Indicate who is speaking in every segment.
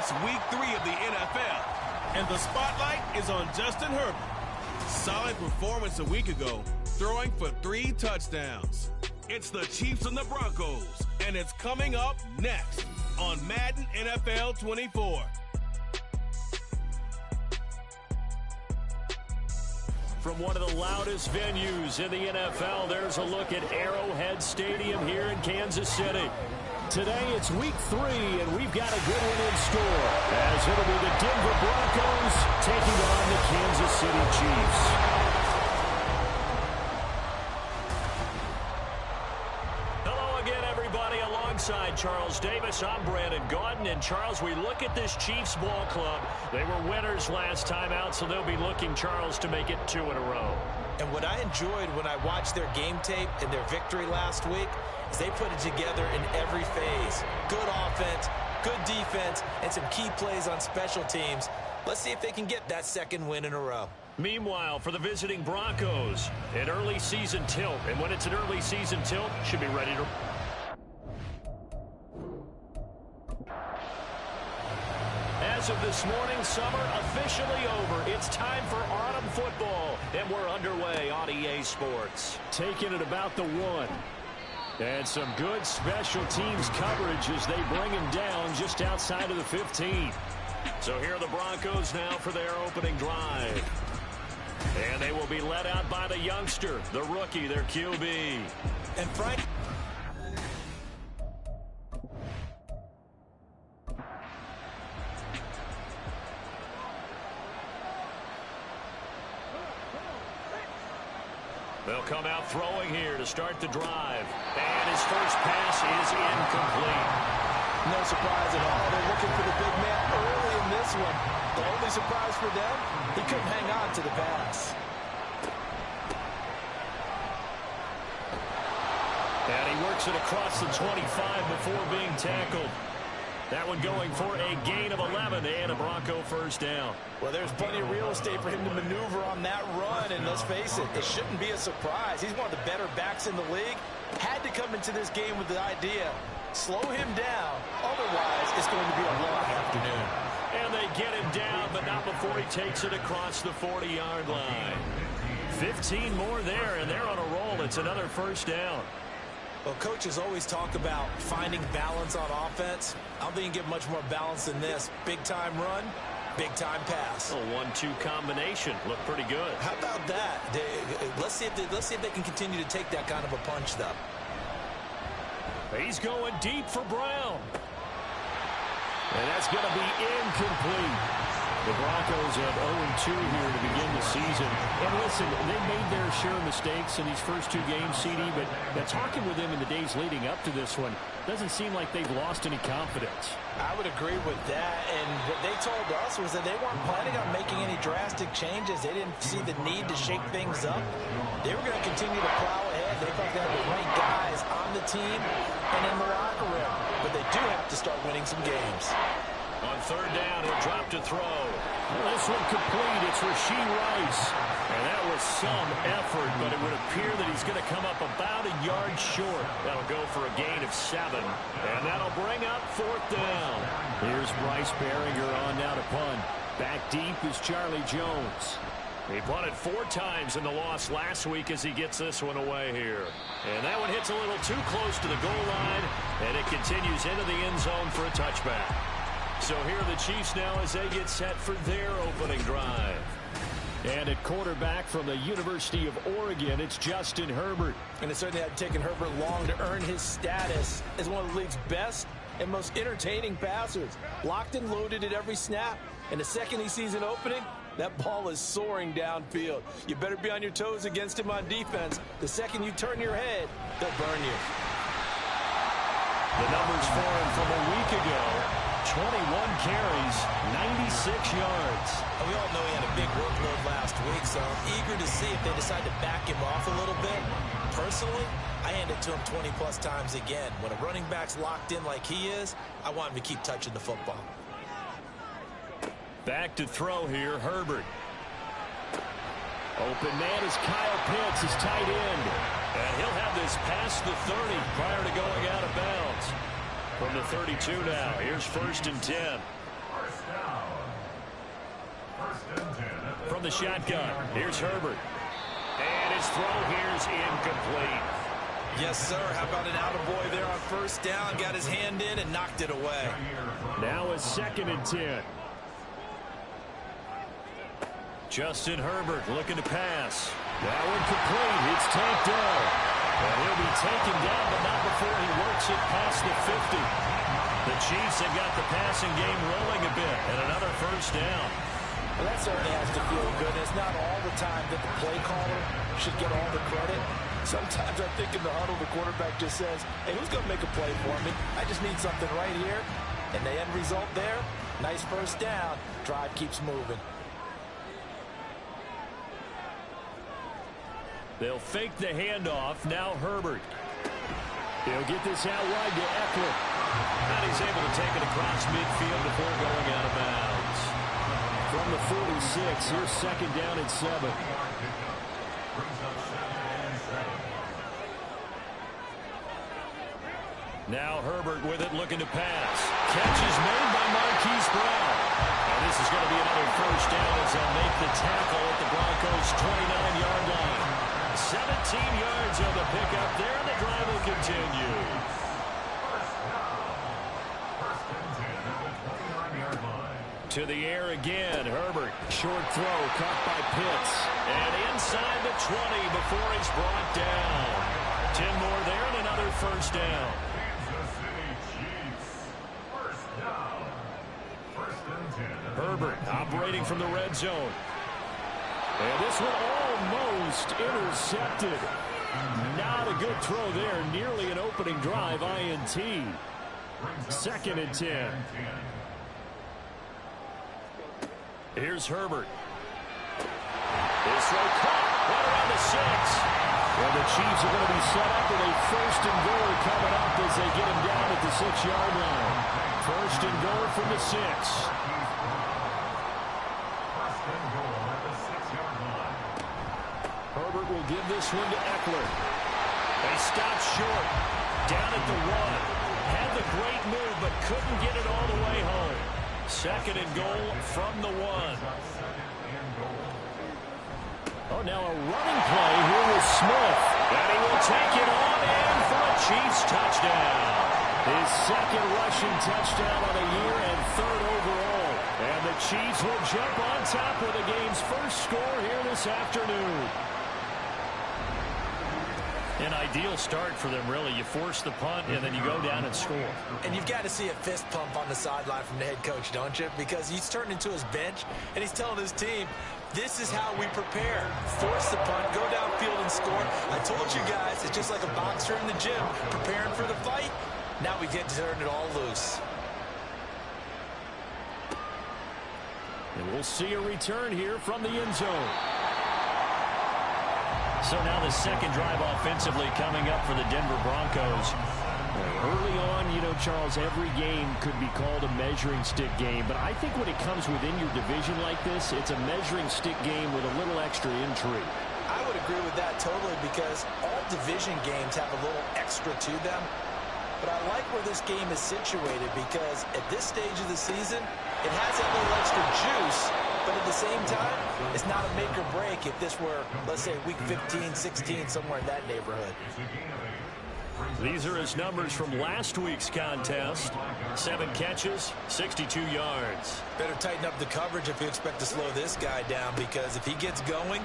Speaker 1: It's week 3 of the NFL, and the spotlight is on Justin Herbert. Solid performance a week ago, throwing for 3 touchdowns. It's the Chiefs and the Broncos, and it's coming up next on Madden NFL 24.
Speaker 2: From one of the loudest venues in the NFL, there's a look at Arrowhead Stadium here in Kansas City. Today it's week 3, and we've got a good one in store, as it'll be the Denver Broncos taking on the Kansas City Chiefs. Alongside Charles Davis, I'm Brandon Gaudin. And Charles, we look at this Chiefs ball club. They were winners last time out, so they'll be looking, Charles, to make it 2 in a row.
Speaker 3: And what I enjoyed when I watched their game tape and their victory last week is they put it together in every phase. Good offense, good defense, and some key plays on special teams. Let's see if they can get that 2nd win in a row.
Speaker 2: Meanwhile, for the visiting Broncos, an early season tilt. And when it's an early season tilt, should be ready to... As of this morning, summer officially over. It's time for autumn football, and we're underway on EA Sports. Taking it about the 1. And some good special teams coverage as they bring him down just outside of the 15. So here are the Broncos now for their opening drive. And they will be led out by the youngster, the rookie, their QB.
Speaker 3: And Frank...
Speaker 2: They'll come out throwing here to start the drive. And his first pass is incomplete.
Speaker 3: No surprise at all. They're looking for the big man early in this one. The only surprise for them, he couldn't hang on to the pass.
Speaker 2: And he works it across the 25 before being tackled. That one going for a gain of 11 and a Bronco first down.
Speaker 3: Well, there's plenty of real estate for him to maneuver on that run, and let's face it, it shouldn't be a surprise. He's one of the better backs in the league. Had to come into this game with the idea, slow him down, otherwise it's going to be a long afternoon.
Speaker 2: And they get him down, but not before he takes it across the 40-yard line. 15 more there, and they're on a roll. It's another first down.
Speaker 3: Well, coaches always talk about finding balance on offense. I don't think you can get much more balance than this. Big-time run, big-time pass.
Speaker 2: A 1-2 combination. Looked pretty good.
Speaker 3: How about that? Let's see if they can continue to take that kind of a punch, though.
Speaker 2: He's going deep for Brown. And that's going to be incomplete. The Broncos have 0-2 here to begin the season. And listen, they made their share of mistakes in these first 2 games, CD, but talking with them in the days leading up to this one, doesn't seem like they've lost any confidence.
Speaker 3: I would agree with that, and what they told us was that they weren't planning on making any drastic changes. They didn't see the need to shake things up. They were going to continue to plow ahead. They thought they had the right guys on the team and in the locker room, but they do have to start winning some games.
Speaker 2: On 3rd down, he'll drop to throw. Well, this one complete. It's Rashee Rice. And that was some effort, but it would appear that he's going to come up about a yard short. That'll go for a gain of 7. And that'll bring up 4th down. Here's Bryce Behringer on now to punt. Back deep is Charlie Jones. He punted 4 times in the loss last week as he gets this one away here. And that one hits a little too close to the goal line, and it continues into the end zone for a touchback. So here are the Chiefs now as they get set for their opening drive. And at quarterback from the University of Oregon, it's Justin Herbert.
Speaker 3: And it certainly had taken Herbert long to earn his status as one of the league's best and most entertaining passers. Locked and loaded at every snap. And the second he sees an opening, that ball is soaring downfield. You better be on your toes against him on defense. The second you turn your head, they'll burn you.
Speaker 2: The numbers for him from a week ago. 21 carries, 96 yards.
Speaker 3: We all know he had a big workload last week, so I'm eager to see if they decide to back him off a little bit. Personally, I hand it to him 20-plus times again. When a running back's locked in like he is, I want him to keep touching the football.
Speaker 2: Back to throw here, Herbert. Open man is Kyle Pitts, his tight end. And he'll have this past the 30 prior to going out of bounds. From the 32 now, here's 1st and 10. From the shotgun, here's Herbert. And his throw here's incomplete.
Speaker 3: Yes, sir. How about an attaboy there on first down? Got his hand in and knocked it away.
Speaker 2: Now a 2nd and 10. Justin Herbert looking to pass. That one complete. It's tanked down. And he'll be taken down, but not before he works it past the 50. The Chiefs have got the passing game rolling a bit, and another first down.
Speaker 3: Well, that certainly has to feel good. It's not all the time that the play caller should get all the credit. Sometimes I think in the huddle, the quarterback just says, hey, who's going to make a play for me? I just need something right here. And the end result there, nice first down. Drive keeps moving.
Speaker 2: They'll fake the handoff. Now Herbert. He'll get this out wide to Eckler. And he's able to take it across midfield before going out of bounds. From the 46, here's 2nd down and 7. Now Herbert with it, looking to pass. Catch is made by Marquise Brown. And this is going to be another first down as they'll make the tackle at the Broncos' 29-yard line. 17 yards on the pickup there, and the drive will continue. To the air again, Herbert. Short throw, caught by Pitts. And inside the 20 before he's brought down. 10 more there and another first down. Herbert operating from the red zone. And this one almost intercepted. Not a good throw there. Nearly an opening drive, INT. 2nd and 10. Here's Herbert. His throw caught right around the 6. Well, the Chiefs are going to be set up with a 1st and goal coming up as they get him down at the 6-yard line. 1st and goal from the 6. Herbert will give this one to Eckler. They stop short. Down at the 1. Had the great move, but couldn't get it all the way home. 2nd and goal from the 1. Oh, now a running play here with Smith. And he will take it on in for a Chiefs touchdown. His 2nd rushing touchdown on the year and 3rd overall. And the Chiefs will jump on top with the game's first score here this afternoon. An ideal start for them, really. You force the punt, and then you go down and score.
Speaker 3: And you've got to see a fist pump on the sideline from the head coach, don't you? Because he's turned into his bench, and he's telling his team, this is how we prepare. Force the punt, go downfield and score. I told you guys, it's just like a boxer in the gym, preparing for the fight. Now we get to turn it all loose.
Speaker 2: And we'll see a return here from the end zone. So now the 2nd drive offensively coming up for the Denver Broncos. Early on, you know, Charles, every game could be called a measuring stick game. But I think when it comes within your division like this, it's a measuring stick game with a little extra intrigue.
Speaker 3: I would agree with that totally because all division games have a little extra to them. But I like where this game is situated because at this stage of the season, it has that little extra juice. But at the same time, it's not a make or break if this were, let's say, week 15, 16, somewhere in that neighborhood.
Speaker 2: These are his numbers from last week's contest. 7 catches, 62 yards.
Speaker 3: Better tighten up the coverage if you expect to slow this guy down because if he gets going,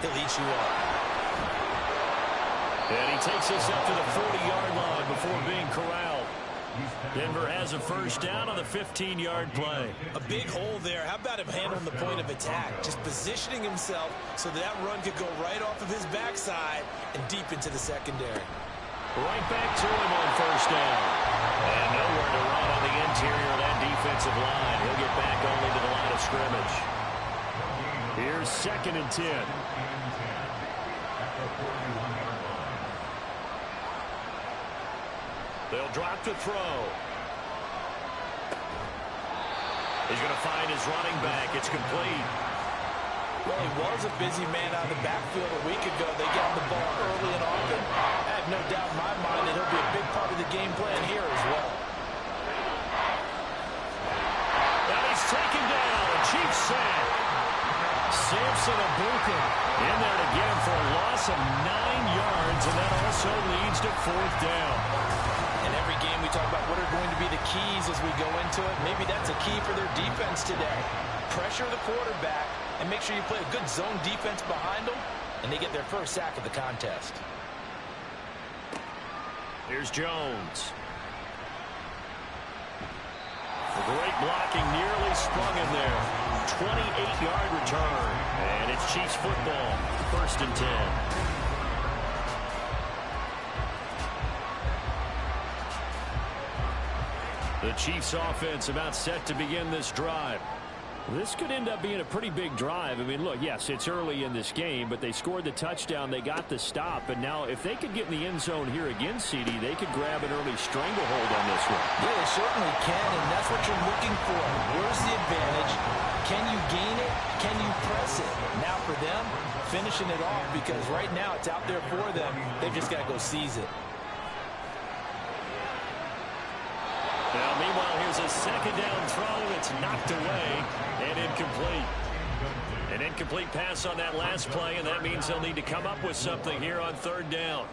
Speaker 3: he'll eat you up.
Speaker 2: And he takes us up to the 40-yard line before being corralled. Denver has a first down on the 15-yard play.
Speaker 3: A big hole there. How about him handling the point of attack? Just positioning himself so that run could go right off of his backside and deep into the secondary.
Speaker 2: Right back to him on first down. And nowhere to run on the interior of that defensive line. He'll get back only to the line of scrimmage. Here's 2nd and 10. They'll drop to throw. He's going to find his running back. It's complete.
Speaker 3: Well, he was a busy man out of the backfield a week ago. They got him the ball early and often. I have no doubt in my mind that he'll be a big part of the game plan here as well.
Speaker 2: And he Wilson Abuka in there to get him for a loss of 9 yards, and that also leads to 4th down.
Speaker 3: In every game we talk about what are going to be the keys as we go into it. Maybe that's a key for their defense today. Pressure the quarterback and make sure you play a good zone defense behind them, and they get their first sack of the contest.
Speaker 2: Here's Jones. The great blocking nearly sprung him there. 28-yard return. And it's Chiefs football. 1st and 10. The Chiefs offense about set to begin this drive. This could end up being a pretty big drive. I mean, look, yes, it's early in this game, but they scored the touchdown. They got the stop. And now if they could get in the end zone here again, CD, they could grab an early stranglehold on this one.
Speaker 3: Yeah, they certainly can, and that's what you're looking for. Where's the advantage? Can you gain it? Can you press it? Now for them, finishing it off, because right now it's out there for them. They've just got to go seize it.
Speaker 2: Now, meanwhile, here's a 2nd down throw that's knocked away and incomplete. An incomplete pass on that last play, and that means they'll need to come up with something here on 3rd down.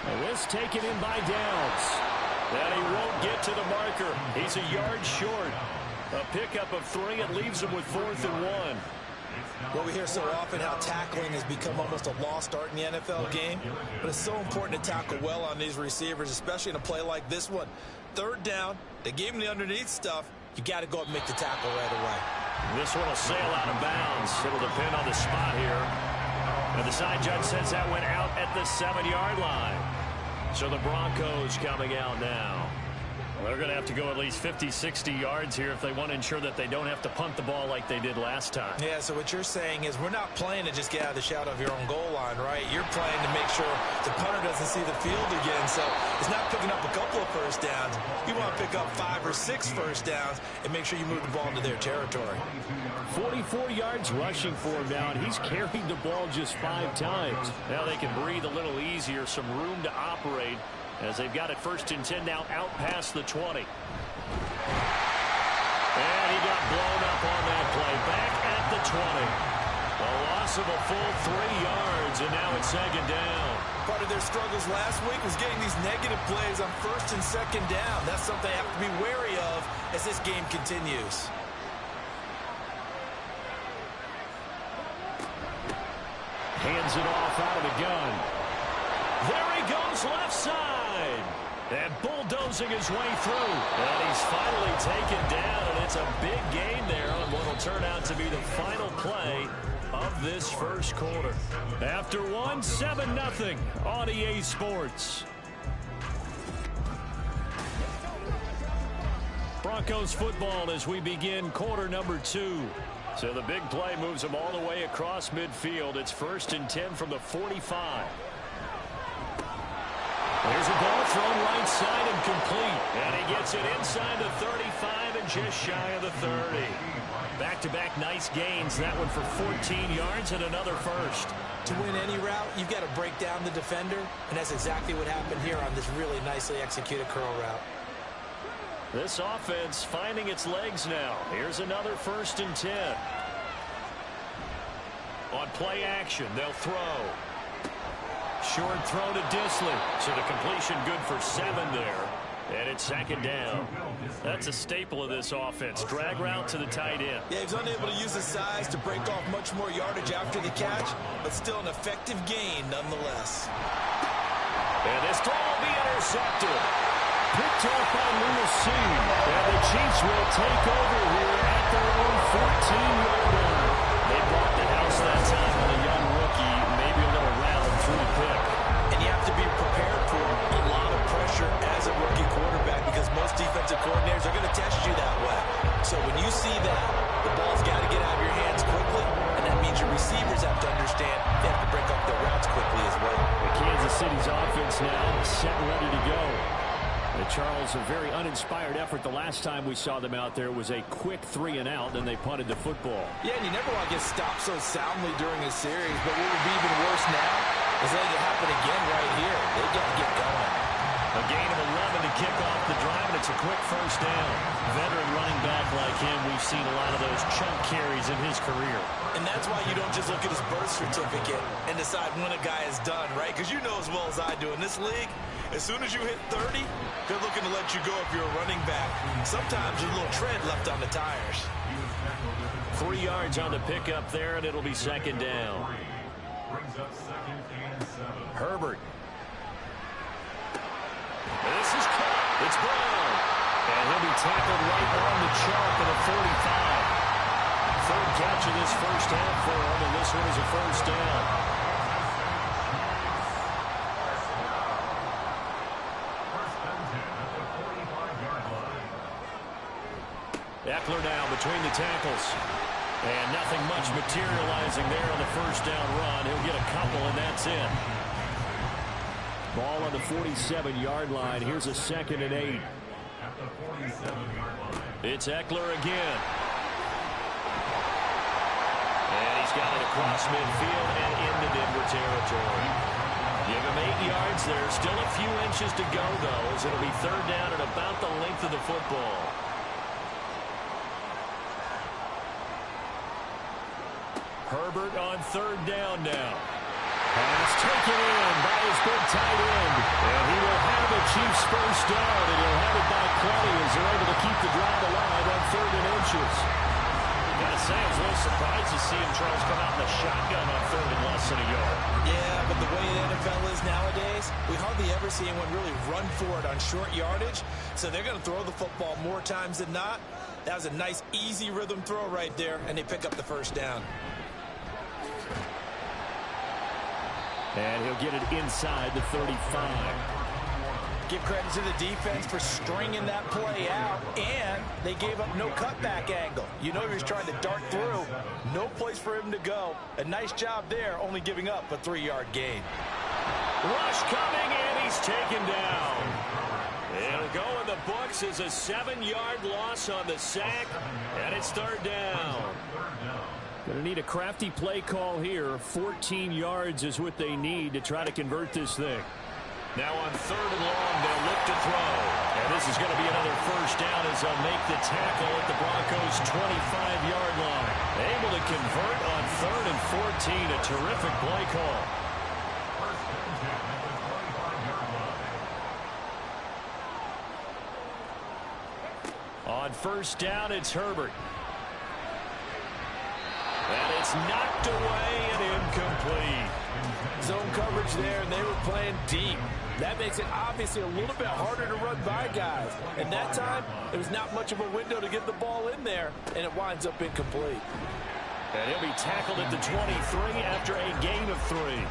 Speaker 2: And this taken in by Downs. And he won't get to the marker. He's a yard short. A pickup of 3. It leaves him with 4th and 1.
Speaker 3: Well, we hear so often how tackling has become almost a lost art in the NFL game, but it's so important to tackle well on these receivers, especially in a play like this one. 3rd down, they gave him the underneath stuff. You got to go up and make the tackle right away.
Speaker 2: This one will sail out of bounds. It'll depend on the spot here. And the side judge says that went out at the 7-yard line. So the Broncos coming out now. Well, they're going to have to go at least 50, 60 yards here if they want to ensure that they don't have to punt the ball like they did last time.
Speaker 3: Yeah, so what you're saying is we're not playing to just get out of the shadow of your own goal line, right? You're playing to make sure the punter doesn't see the field again. So it's not picking up a couple of first downs. You want to pick up 5 or 6 first downs and make sure you move the ball into their territory.
Speaker 2: 44 yards rushing for him now, and he's carried the ball just 5 times. Now they can breathe a little easier, some room to operate, as they've got it 1st and 10 now out past the 20. And he got blown up on that play. Back at the 20. A loss of a full 3 yards, and now it's 2nd down.
Speaker 3: Part of their struggles last week was getting these negative plays on 1st and 2nd down. That's something they have to be wary of as this game continues.
Speaker 2: Hands it off out of the gun. There he goes left side. And bulldozing his way through. And he's finally taken down, and it's a big gain there on what will turn out to be the final play of this 1st quarter. After 1, 7-0 on EA Sports. Broncos football as we begin quarter number 2. So the big play moves them all the way across midfield. It's 1st and 10 from the 45. There's a ball thrown right side and complete. And he gets it inside the 35 and just shy of the 30. Back-to-back nice gains. That one for 14 yards and another first.
Speaker 3: To win any route, you've got to break down the defender. And that's exactly what happened here on this really nicely executed curl route.
Speaker 2: This offense finding its legs now. Here's another 1st and 10. On play action, they'll throw. Short throw to Disley. So the completion good for 7 there. And it's 2nd down. That's a staple of this offense. Drag route to the tight end.
Speaker 3: Yeah, he's unable to use his size to break off much more yardage after the catch, but still an effective gain nonetheless.
Speaker 2: And this ball will be intercepted. Picked off by Lewis C. And the Chiefs will take over here at their own 14-yard line. They bought the house that time on a young rookie, maybe a little round through the pick.
Speaker 3: And you have to be prepared for a lot of pressure as a rookie quarterback because most defensive coordinators are going to test you that way. So when you see that, the ball's got to get out of your hands quickly, and that means your receivers have to understand they have to break up their routes quickly as well.
Speaker 2: The Kansas City's offense now set and ready to go. Charles, a very uninspired effort. The last time we saw them out there was a quick 3 and out, then they punted the football.
Speaker 3: Yeah, and you never want to get stopped so soundly during a series, but what would be even worse now is letting it happen again right here. They got to get going.
Speaker 2: A gain of 11 to kick off the drive, and It's a quick first down. Veteran running back like him, we've seen a lot of those chunk carries in his career.
Speaker 3: And that's why you don't just look at his birth certificate and decide when a guy is done, right? Because you know as well as I do, in this league, as soon as you hit 30, they're looking to let you go if you're a running back. Sometimes there's a little tread left on the tires.
Speaker 2: 3 yards on the pickup there, and it'll be second down. Herbert. This is caught. It's Brown. And he'll be tackled right on the chalk at the 45. Third catch of this first half for him, and this one is a first down. Eckler now between the tackles. And nothing much materializing there on the first down run. He'll get a couple, and that's it. Ball on the 47-yard line. Here's a 2nd and 8. It's Eckler again. And he's got it across midfield and into Denver territory. Give him 8 yards there. Still a few inches to go, though, as it'll be third down at about the length of the football. Herbert on third down now. Pass taken in by his big tight end. And he will have the Chiefs first down, and he'll have it by 20 as they're able to keep the drive alive on 3rd and inches. Gotta say, I was a little surprised to see him try to come out in the shotgun on 3rd and less than a yard.
Speaker 3: Yeah, but the way the NFL is nowadays, we hardly ever see anyone really run for it on short yardage. So they're going to throw the football more times than not. That was a nice, easy rhythm throw right there, and they pick up the first down.
Speaker 2: And he'll get it inside the 35.
Speaker 3: Give credit to the defense for stringing that play out, and they gave up no cutback angle. You know he was trying to dart through. No place for him to go. A nice job there, only giving up a 3-yard gain.
Speaker 2: Rush coming, and he's taken down. It'll go in the books as a 7-yard loss on the sack, and it's third down. Going to need a crafty play call here. 14 yards is what they need to try to convert this thing. Now on 3rd and long, they'll look to throw. And this is going to be another first down as they'll make the tackle at the Broncos' 25-yard line. Able to convert on 3rd and 14. A terrific play call. On first down, it's Herbert. And it's knocked away and incomplete.
Speaker 3: Zone coverage there, and they were playing deep. That makes it obviously a little bit harder to run by guys. And that time, there was not much of a window to get the ball in there, and it winds up incomplete.
Speaker 2: And he'll be tackled at the 23 after a gain of 3.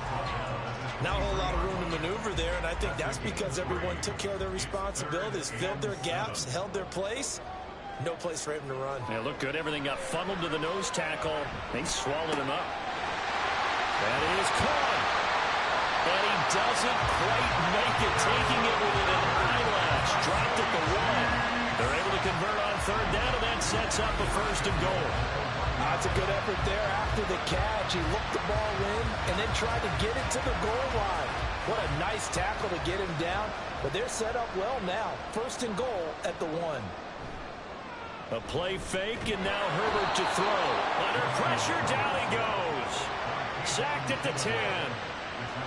Speaker 3: Not a whole lot of room to maneuver there, and I think that's because everyone took care of their responsibilities, filled their gaps, held their place. No place for him to run.
Speaker 2: Yeah, looked good. Everything got funneled to the nose tackle. They swallowed him up. That is caught. And he doesn't quite make it, taking it within an eyelash. Dropped at the 1. They're able to convert on third down, and that sets up a 1st and goal.
Speaker 3: That's a good effort there after the catch. He looked the ball in and then tried to get it to the goal line. What a nice tackle to get him down. But they're set up well now. 1st and goal at the 1.
Speaker 2: A play fake, and now Herbert to throw. Under pressure, down he goes. Sacked at the 10.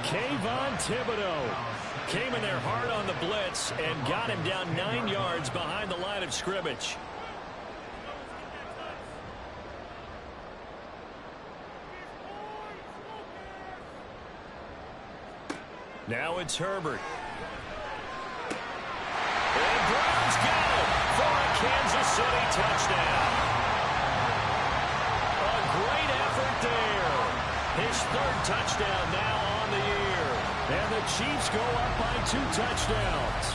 Speaker 2: Kayvon Thibodeau came in there hard on the blitz and got him down 9 yards behind the line of scrimmage. Now it's Herbert. And Brown's got it for a Kansas City touchdown. A great effort there. His 3rd touchdown now on the year. And the Chiefs go up by 2 touchdowns.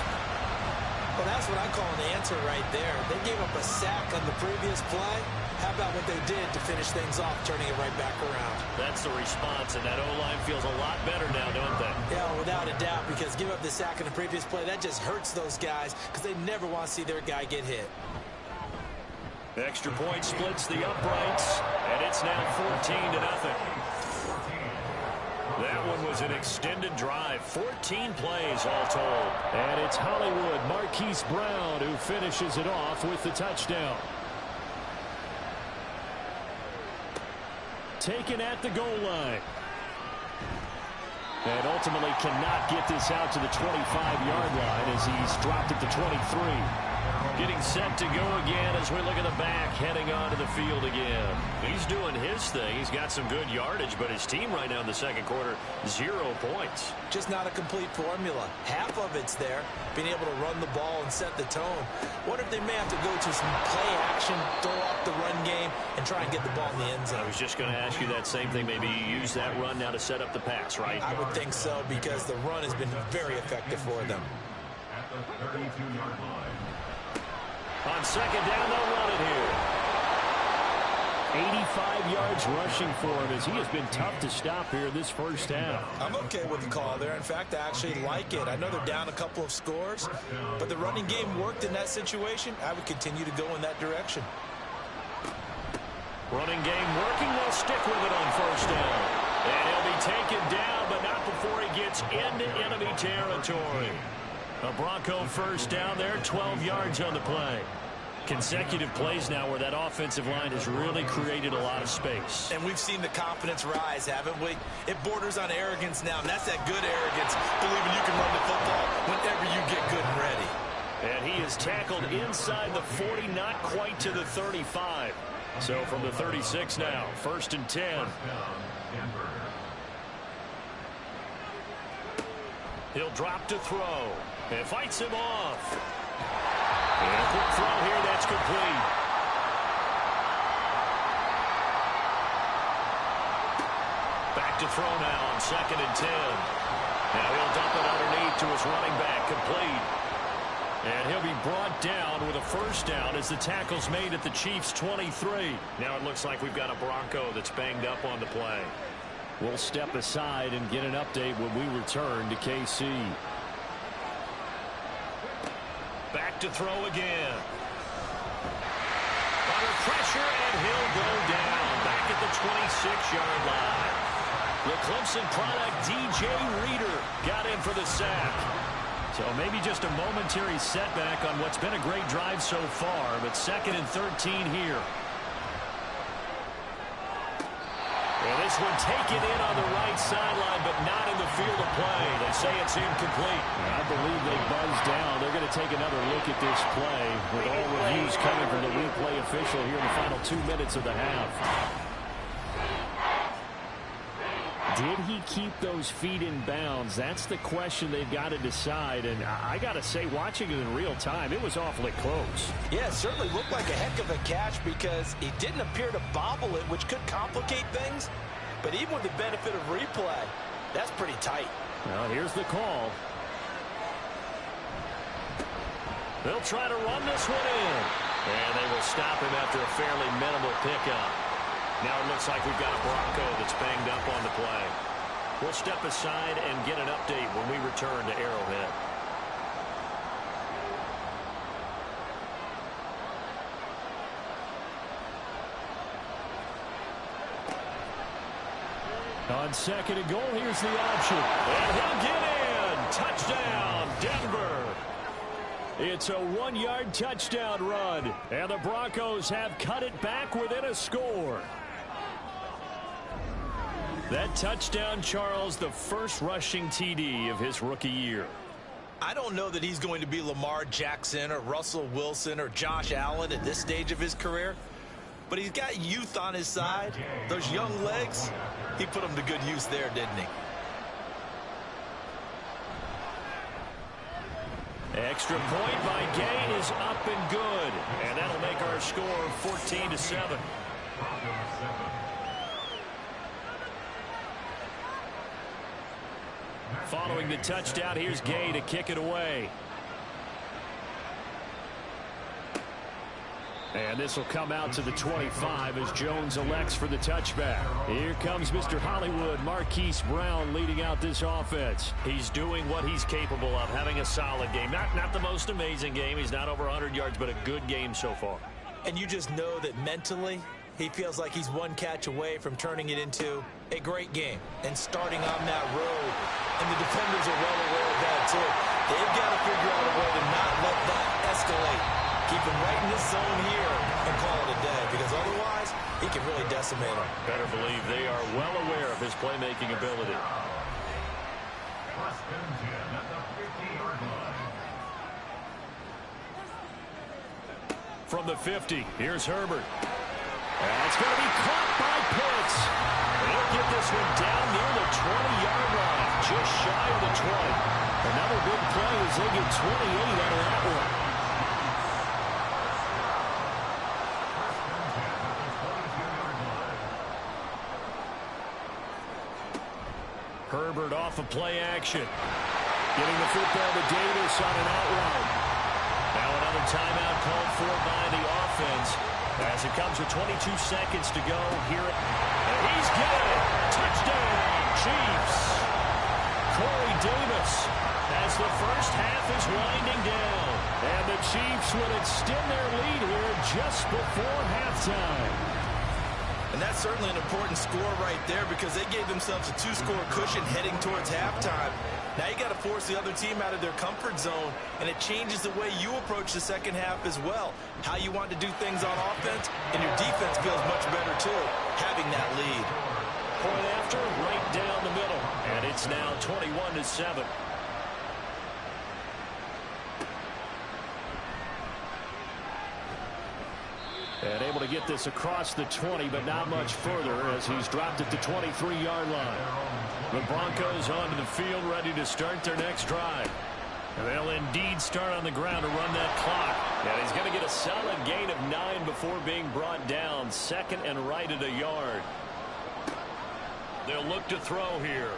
Speaker 3: Well, that's what I call an answer right there. They gave up a sack on the previous play. How about what they did to finish things off, turning it right back around?
Speaker 2: That's the response, and that O-line feels a lot better now, don't they?
Speaker 3: Yeah, without a doubt, because give up the sack in the previous play, that just hurts those guys because they never want to see their guy get hit.
Speaker 2: Extra point splits the uprights, and it's now 14-0. That one was an extended drive. 14 plays all told.
Speaker 4: And it's Hollywood Marquise Brown who finishes it off with the touchdown. Taken at the goal line. And ultimately cannot get this out to the 25-yard line as he's dropped at the 23.
Speaker 2: Getting set to go again as we look at the back heading onto the field again. He's doing his thing. He's got some good yardage, but his team right now in the second quarter, 0 points.
Speaker 3: Just not a complete formula. Half of it's there, being able to run the ball and set the tone. What if they may have to go to some play action, throw off the run game, and try and get the ball in the end zone?
Speaker 2: I was just going to ask you that same thing. Maybe you use that run now to set up the pass, right?
Speaker 3: I would think so, because the run has been very effective for them.
Speaker 5: At the 32-yard line.
Speaker 2: On second down, they'll run it here.
Speaker 4: 85 yards rushing for him as he has been tough to stop here this first half.
Speaker 3: I'm okay with the call there. In fact, I actually like it. I know they're down a couple of scores, but the running game worked in that situation. I would continue to go in that direction.
Speaker 2: Running game working. They'll stick with it on first down. And he'll be taken down, but not before he gets into enemy territory. A Bronco first down there, 12 yards on the play. Consecutive plays now where that offensive line has really created a lot of space.
Speaker 3: And we've seen the confidence rise, haven't we? It borders on arrogance now, and that's that good arrogance, believing you can run the football whenever you get good and ready.
Speaker 2: And he is tackled inside the 40, not quite to the 35. So from the 36 now, 1st and 10. He'll drop to throw. And fights him off. And a quick throw here, that's complete. Back to throw now on 2nd and 10. Now he'll dump it underneath to his running back, complete. And he'll be brought down with a first down as the tackle's made at the Chiefs' 23. Now it looks like we've got a Bronco that's banged up on the play.
Speaker 4: We'll step aside and get an update when we return to KC.
Speaker 2: Back to throw again. Under pressure, and he'll go down. Back at the 26-yard line. The Clemson product, DJ Reader, got in for the sack. So maybe just a momentary setback on what's been a great drive so far, but 2nd and 13 here. And this one taken in on the right sideline, but not in the field of play. They say it's incomplete.
Speaker 4: I believe they buzzed down. They're going to take another look at this play with all reviews coming from the replay official here in the final 2 minutes of the half. Did he keep those feet in bounds? That's the question they've got to decide. And I got to say, watching it in real time, it was awfully close.
Speaker 3: Yeah, it certainly looked like a heck of a catch because he didn't appear to bobble it, which could complicate things. But even with the benefit of replay, that's pretty tight.
Speaker 4: Well, here's the call.
Speaker 2: They'll try to run this one in. And they will stop him after a fairly minimal pickup. Now it looks like we've got a Bronco that's banged up on the play. We'll step aside and get an update when we return to Arrowhead.
Speaker 4: On 2nd and goal, here's the option.
Speaker 2: And he'll get in. Touchdown, Denver.
Speaker 4: It's a 1-yard touchdown run. And the Broncos have cut it back within a score. That touchdown, Charles, the first rushing TD of his rookie year.
Speaker 3: I don't know that he's going to be Lamar Jackson or Russell Wilson or Josh Allen at this stage of his career, but he's got youth on his side. Those young legs, he put them to good use there, didn't he?
Speaker 2: Extra point by Gain is up and good, and that'll make our score 14-7. Following the touchdown, here's Gay to kick it away.
Speaker 4: And this will come out to the 25 as Jones elects for the touchback. Here comes Mr. Hollywood, Marquise Brown, leading out this offense.
Speaker 2: He's doing what he's capable of, having a solid game. Not the most amazing game. He's not over 100 yards, but a good game so far.
Speaker 3: And you just know that mentally He feels like he's one catch away from turning it into a great game and starting on that road. And the defenders are well aware of that, too. They've got to figure out a way to not let that escalate. Keep him right in this zone here and call it a day, because otherwise he can really decimate him.
Speaker 2: Better believe they are well aware of his playmaking ability.
Speaker 5: First and 10 at the 50-yard line.
Speaker 2: From the 50, here's Herbert. It's going to be caught by Pitts. They'll get this one down near the 20-yard line, just shy of the 20. Another big play as they get 28 out of that one. Herbert off of play action. Getting the football to Davis on an out route. Now another timeout called for by the offense. As it comes with 22 seconds to go, here it. And he's got it. Touchdown, Chiefs. Corey Davis as the first half is winding down. And the Chiefs will extend their lead here just before halftime.
Speaker 3: And that's certainly an important score right there, because they gave themselves a 2-score cushion heading towards halftime. Now you got to force the other team out of their comfort zone, and it changes the way you approach the second half as well. How you want to do things on offense, and your defense feels much better too, having that lead.
Speaker 2: Point after, right down the middle, and it's now 21-7. And able to get this across the 20, but not much further as he's dropped at the 23-yard line. The Broncos onto the field, ready to start their next drive. And they'll indeed start on the ground to run that clock. And he's going to get a solid gain of 9 before being brought down. Second and right at a yard. They'll look to throw here.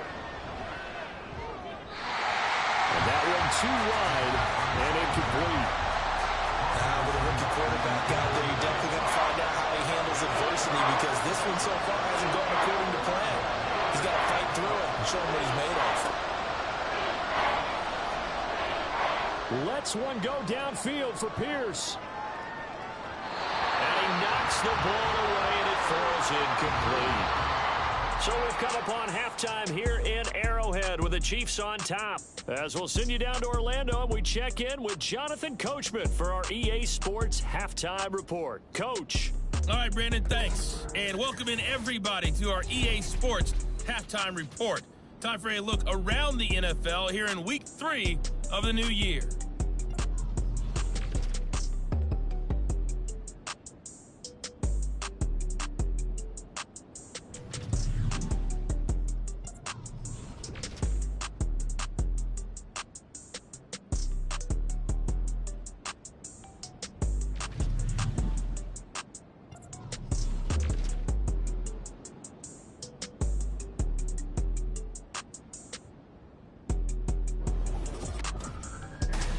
Speaker 2: And that one too wide and incomplete.
Speaker 3: With a rookie quarterback out there, you're definitely going to find out how he handles adversity, because this one so far hasn't gone according to plan. He's got to fight through it and show him what he's made of.
Speaker 2: Lets one go downfield for Pierce. And he knocks the ball away, and it falls incomplete. So we've come upon halftime here in Arrowhead with the Chiefs on top. As we'll send you down to Orlando, and we check in with Jonathan Coachman for our EA Sports Halftime Report. Coach.
Speaker 6: All right, Brandon, thanks. And welcome in everybody to our EA Sports Halftime Report. Time for a look around the NFL here in Week 3 of the new year.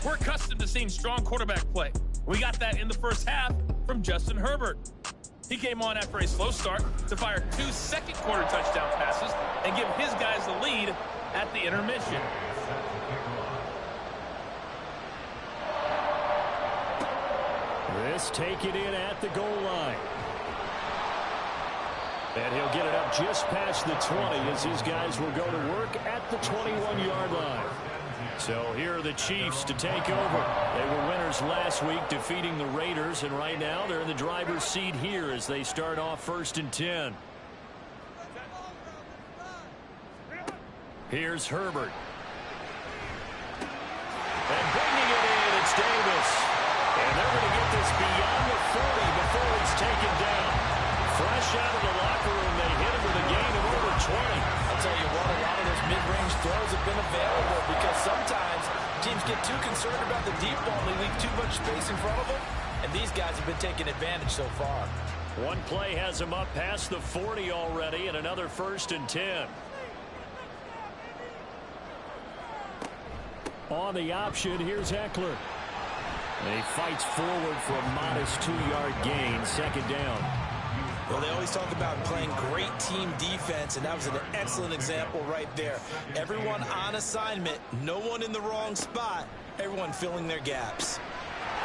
Speaker 6: We're accustomed to seeing strong quarterback play. We got that in the first half from Justin Herbert. He came on after a slow start to fire 2 second-quarter touchdown passes and give his guys the lead at the intermission.
Speaker 2: This taken in at the goal line. And he'll get it up just past the 20 as his guys will go to work at the 21-yard line. So here are the Chiefs to take over. They were winners last week, defeating the Raiders, and right now they're in the driver's seat here as they start off 1st and 10. Here's Herbert. And bringing it in, it's Davis. And they're going to get this beyond the 40 before it's taken down. Fresh out of the locker room, they hit him with a gain of over 20.
Speaker 3: I'll tell you what, a lot of those mid-range throws have been available, because sometimes teams get too concerned about the deep ball and they leave too much space in front of them, and these guys have been taking advantage so far.
Speaker 2: One play has him up past the 40 already, and another 1st and 10. On the option, here's Eckler. And he fights forward for a modest 2-yard gain, 2nd down.
Speaker 3: Well, they always talk about playing great team defense, and that was an excellent example right there. Everyone on assignment, no one in the wrong spot, everyone filling their gaps.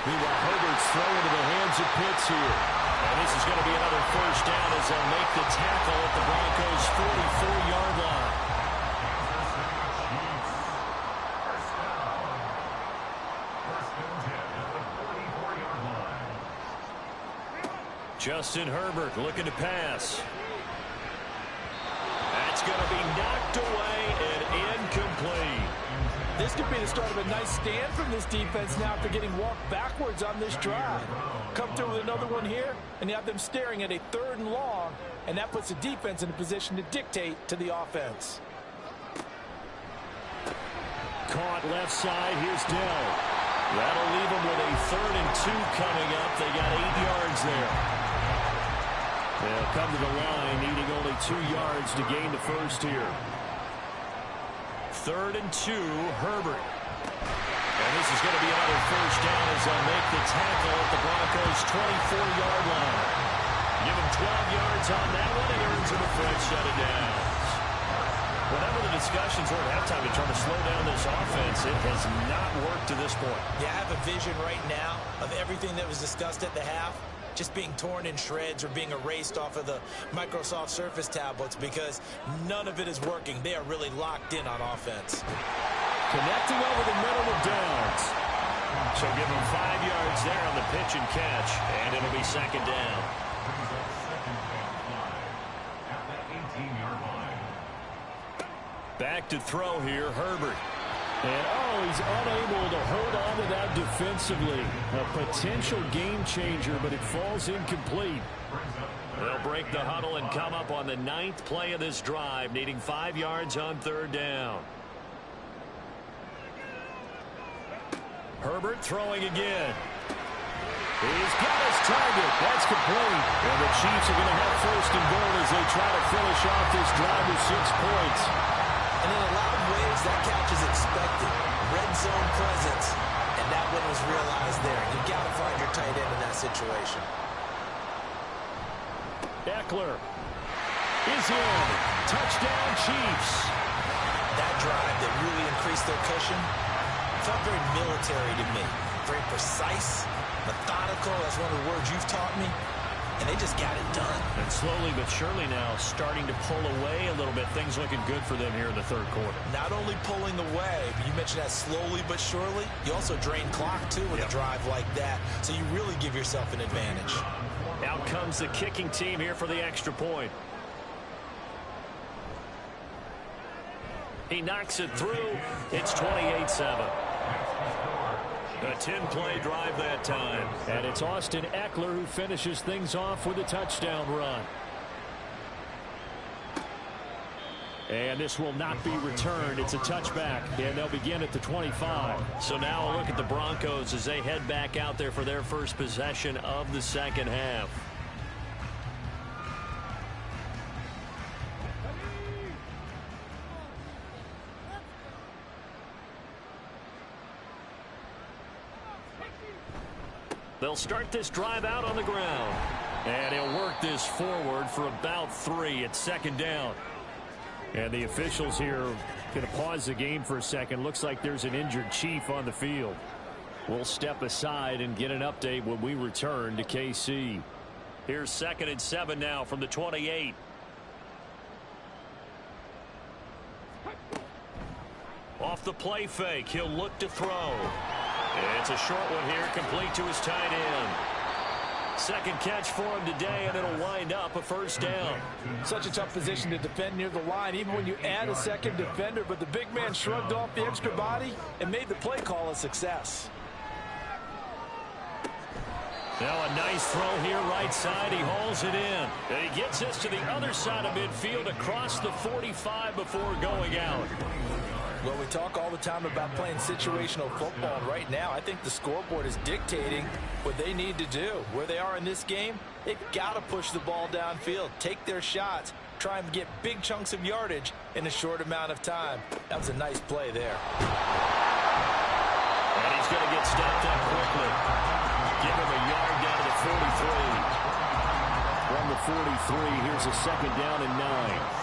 Speaker 2: Meanwhile, Herbert's throw into the hands of Pitts here. And this is going to be another first down as they'll make the tackle at the Broncos' 44-yard line. Justin Herbert looking to pass. That's going to be knocked away and incomplete.
Speaker 3: This could be the start of a nice stand from this defense now after getting walked backwards on this drive. Come through with another one here, and you have them staring at a 3rd and long, and that puts the defense in a position to dictate to the offense.
Speaker 4: Caught left side. Here's Dell.
Speaker 2: That'll leave them with a 3rd and 2 coming up. They got 8 yards there.
Speaker 4: They'll come to the line, needing only 2 yards to gain the first here.
Speaker 2: 3rd and 2, Herbert. And this is going to be another first down as they'll make the tackle at the Broncos' 24-yard line. Give him 12 yards on that one, and earns him a fresh set of downs. Whatever the discussions were at halftime to try to slow down this offense, it has not worked to this point.
Speaker 3: Yeah, I have a vision right now of everything that was discussed at the half just being torn in shreds or being erased off of the Microsoft Surface tablets because none of it is working. They are really locked in on offense.
Speaker 4: Connecting over the middle of downs.
Speaker 2: So give him 5 yards there on the pitch and catch, and it'll be 2nd down. Back to throw here, Herbert.
Speaker 4: And, he's unable to hold on to that defensively. A potential game changer, but it falls incomplete.
Speaker 2: They'll break the huddle and come up on the 9th play of this drive, needing 5 yards on 3rd down. Herbert throwing again.
Speaker 4: He's got his target. That's complete. And the Chiefs are going to have 1st and goal as they try to finish off this drive with 6 points.
Speaker 3: And in a lot of ways, that catch is expected. Red zone presence, and that one was realized there. You got to find your tight end in that situation.
Speaker 4: Eckler is in. Touchdown, Chiefs.
Speaker 3: That drive that really increased their cushion felt very military to me. Very precise, methodical. That's one of the words you've taught me. And they just got it done.
Speaker 2: And slowly but surely now starting to pull away a little bit. Things looking good for them here in the 3rd quarter.
Speaker 3: Not only pulling away, but you mentioned that slowly but surely. You also drain clock, too, with a drive like that. So you really give yourself an advantage.
Speaker 2: Out comes the kicking team here for the extra point. He knocks it through. It's 28-7. A 10-play drive that time.
Speaker 4: And it's Austin Eckler who finishes things off with a touchdown run. And this will not be returned. It's a touchback, and they'll begin at the 25.
Speaker 2: So now a look at the Broncos as they head back out there for their first possession of the 2nd half. They'll start this drive out on the ground. And he'll work this forward for about 3 at 2nd down.
Speaker 4: And the officials here are going to pause the game for a second. Looks like there's an injured Chief on the field. We'll step aside and get an update when we return to KC.
Speaker 2: Here's 2nd and 7 now from the 28. Off the play fake, he'll look to throw. It's a short one here, complete to his tight end. 2nd catch for him today, and it'll wind up a 1st down.
Speaker 3: Such a tough position to defend near the line, even when you add a 2nd defender, but the big man shrugged off the extra body and made the play call a success.
Speaker 2: Now a nice throw here, right side. He hauls it in. And he gets this to the other side of midfield across the 45 before going out.
Speaker 3: Well, we talk all the time about playing situational football. And right now, I think the scoreboard is dictating what they need to do. Where they are in this game, they've got to push the ball downfield, take their shots, try and get big chunks of yardage in a short amount of time. That was a nice play there.
Speaker 2: And he's going to get stopped up quickly. Give him a yard down to the 43.
Speaker 4: From the 43, here's a 2nd down and 9.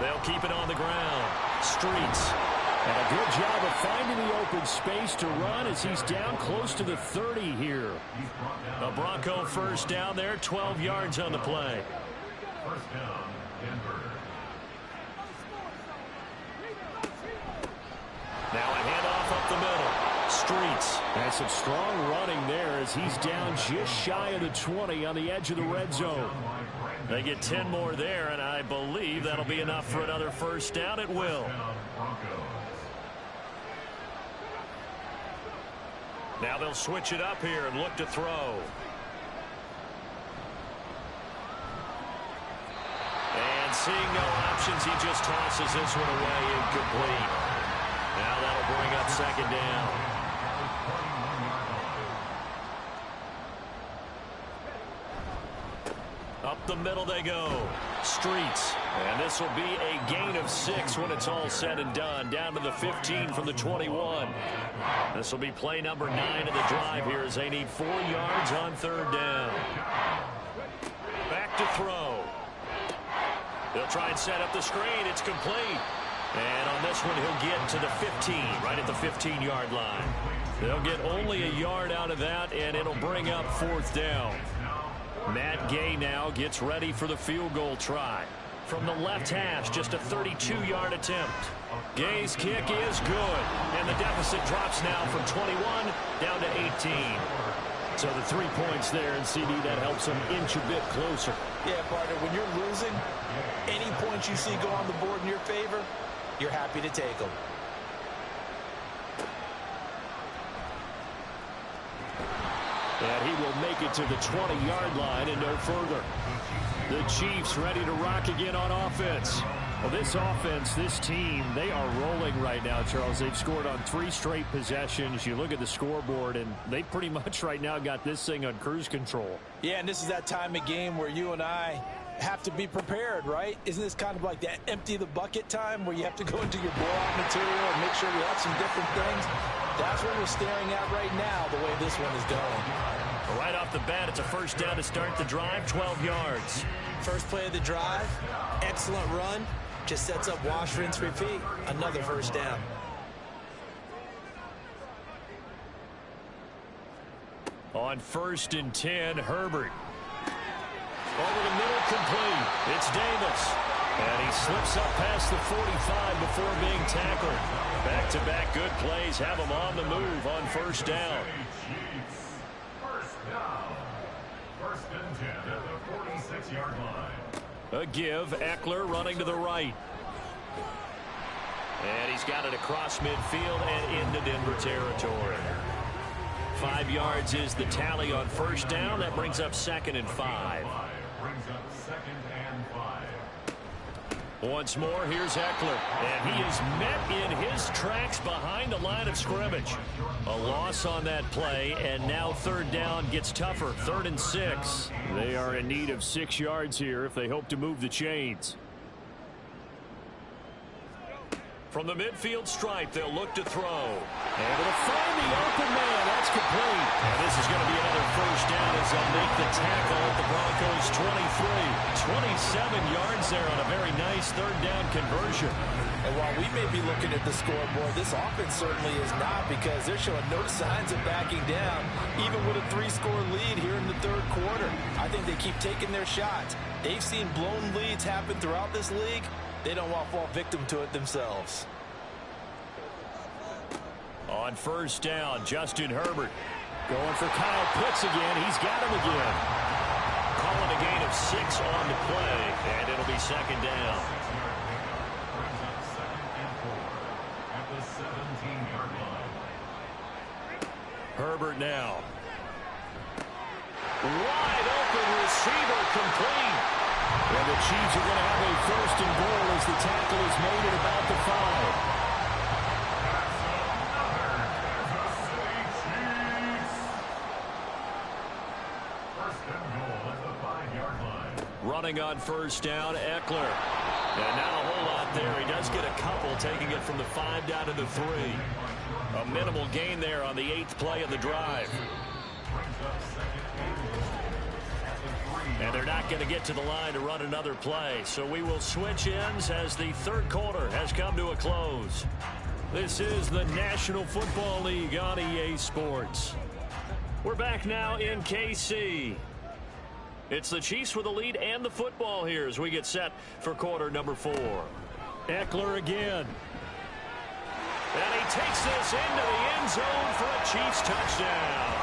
Speaker 2: They'll keep it on the ground. Streets.
Speaker 4: And a good job of finding the open good space to run as he's down close to the 30 here.
Speaker 2: A Bronco first down there, 12 yards on the play.
Speaker 5: First down, Denver.
Speaker 2: Now a handoff up the middle. Streets.
Speaker 4: And some strong running there as he's down just shy of the 20 on the edge of the red zone.
Speaker 2: They get 10 more there, and I believe that'll be enough for another first down. It will. Now they'll switch it up here and look to throw. And seeing no options, he just tosses this one away incomplete. Now that'll bring up second down. Up the middle they go. Streets. And this will be a gain of 6 when it's all said and done. Down to the 15 from the 21. This will be play number 9 of the drive here as they need 4 yards on third down. Back to throw. They'll try and set up the screen. It's complete. And on this one, he'll get to the 15, right at the 15-yard line. They'll get only a yard out of that, and it'll bring up fourth down. Matt Gay now gets ready for the field goal try. From the left hash, just a 32-yard attempt. Gay's kick is good, and the deficit drops now from 21 down to 18. So the 3 points there, and CD, that helps them inch a bit closer.
Speaker 3: Yeah, partner, when you're losing, any points you see go on the board in your favor, you're happy to take them.
Speaker 4: And he will make it to the 20-yard line and no further. The Chiefs ready to rock again on offense. Well, this offense, this team, they are rolling right now, Charles. They've scored on 3 straight possessions. You look at the scoreboard, and they pretty much right now got this thing on cruise control.
Speaker 3: Yeah, and this is that time of game where you and I have to be prepared, right? Isn't this kind of like that empty the bucket time where you have to go into your blowout material and make sure we have some different things? That's what we're staring at right now, the way this one is going.
Speaker 2: Right off the bat, it's a first down to start the drive, 12 yards.
Speaker 3: First play of the drive, excellent run. Just sets up wash, rinse, repeat. Another first down.
Speaker 2: On 1st and 10, Herbert. Over the middle, complete. It's Davis. And he slips up past the 45 before being tackled. Back-to-back good plays have him on the move on first down.
Speaker 5: First down. First and 10 at the 46-yard line.
Speaker 2: A give, Eckler running to the right. And he's got it across midfield and into Denver territory. 5 yards is the tally on first down. That brings up 2nd and 5.
Speaker 5: Brings up 2nd and 5.
Speaker 2: Once more, here's Eckler. And he is met in his tracks behind the line of scrimmage. A loss on that play, and now third down gets tougher. 3rd and 6.
Speaker 4: They are in need of 6 yards here if they hope to move the chains.
Speaker 2: From the midfield stripe, they'll look to throw.
Speaker 4: Able to find the open man. That's complete.
Speaker 2: And this is going to be another first down as they'll make the tackle at the Broncos 23. 27 yards there on a very nice third down conversion.
Speaker 3: And while we may be looking at the scoreboard, this offense certainly is not, because they're showing no signs of backing down, even with a 3-score lead here in the third quarter. I think they keep taking their shots. They've seen blown leads happen throughout this league. They don't want to fall victim to it themselves.
Speaker 2: On first down, Justin Herbert.
Speaker 4: Going for Kyle Pitts again. He's got him again.
Speaker 2: Calling a gain of 6 on the play, and it'll be second down.
Speaker 5: At the 17-yard line.
Speaker 2: Herbert now. Wide open receiver, complete.
Speaker 4: And the Chiefs are going to have a 1st and goal as the tackle is made at about the 5.
Speaker 5: First and goal at the 5-yard line.
Speaker 2: Running on first down, Eckler. And not a whole lot there. He does get a couple, taking it from the 5 down to the 3. A minimal gain there on the 8th play of the drive. And they're not going to get to the line to run another play. So we will switch ends as the third quarter has come to a close.
Speaker 4: This is the National Football League on EA Sports. We're back now in KC. It's the Chiefs with the lead and the football here as we get set for quarter number 4. Eckler again. And he takes this into the end zone for a Chiefs touchdown.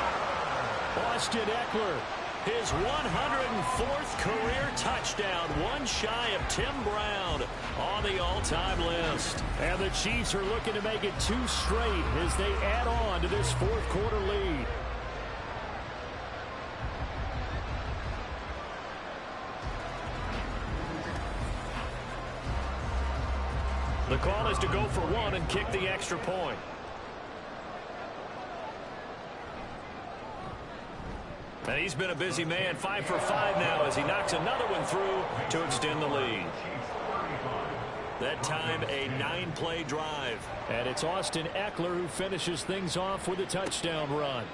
Speaker 4: Austin Eckler, his 104th career touchdown, one shy of Tim Brown on the all-time list. And the Chiefs are looking to make it 2 straight as they add on to this fourth quarter lead. The call is to go for 1 and kick the extra point. And he's been a busy man, 5 for 5 now as he knocks another one through to extend the lead. That time a 9-play drive. And it's Austin Eckler who finishes things off with a touchdown run.